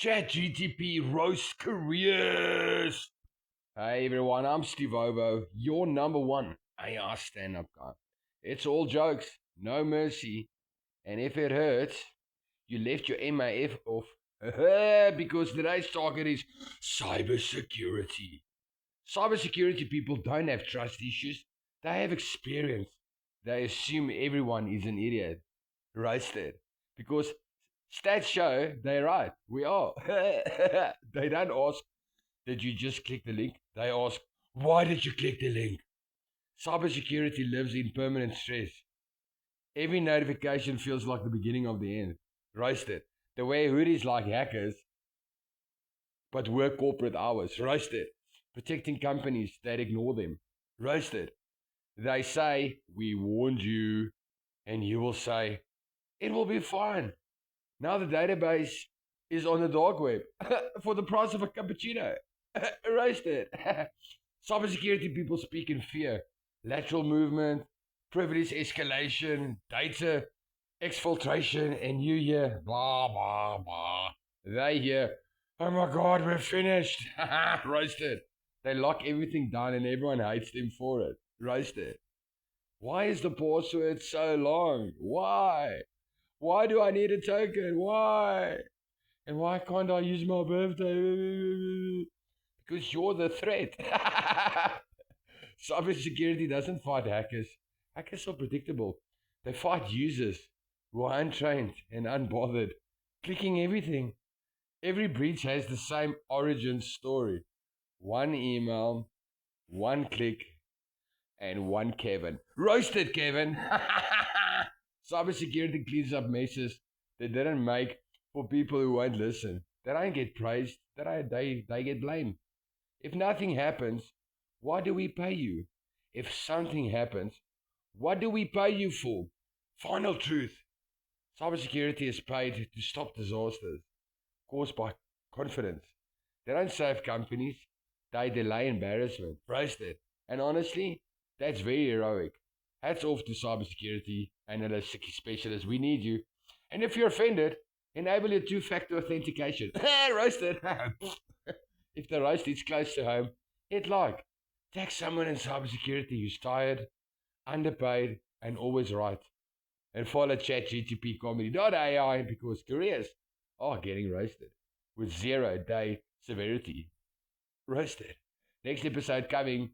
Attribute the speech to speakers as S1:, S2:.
S1: ChatGTP roast careers. Hey everyone, I'm Steve Ovo, your number one AI stand-up guy. It's all jokes, no mercy, and if it hurts, you left your MAF off because today's target is cybersecurity. Cybersecurity people don't have trust issues, they have experience. They assume everyone is an idiot. Roasted. Because stats show they're right. We are. They don't ask, did you just click the link? They ask, why did you click the link? Cybersecurity lives in permanent stress. Every notification feels like the beginning of the end. Roasted. They wear hoodies like hackers, but work corporate hours. Roasted. Protecting companies that ignore them. Roasted. They say, we warned you, and you will say, it will be fine. Now the database is on the dark web for the price of a cappuccino. Roasted. Cybersecurity people speak in fear. Lateral movement, privilege escalation, data exfiltration, and you hear blah, blah, blah. They hear, oh my God, we're finished. Roasted. They lock everything down and everyone hates them for it. Roasted. Why is the password so long? Why? Why do I need a token? Why? And why can't I use my birthday? Because you're the threat. Cybersecurity doesn't fight hackers. Hackers are predictable. They fight users who are untrained and unbothered, clicking everything. Every breach has the same origin story. One email, one click, and one Kevin. Roasted, Kevin. Cybersecurity cleans up messes they didn't make for people who won't listen. They don't get praised, they get blamed. If nothing happens, why do we pay you? If something happens, what do we pay you for? Final truth. Cybersecurity is paid to stop disasters caused by confidence. They don't save companies, they delay embarrassment. Roasted. And honestly, that's very heroic. Hats off to cybersecurity analysts, specialists. We need you. And if you're offended, enable your two-factor authentication. Roasted. If the roast is close to home, hit like. Tag someone in cybersecurity who's tired, underpaid, and always right. And follow ChatGTPcomedy.ai because careers are getting roasted with 0-day severity. Roasted. Next episode coming.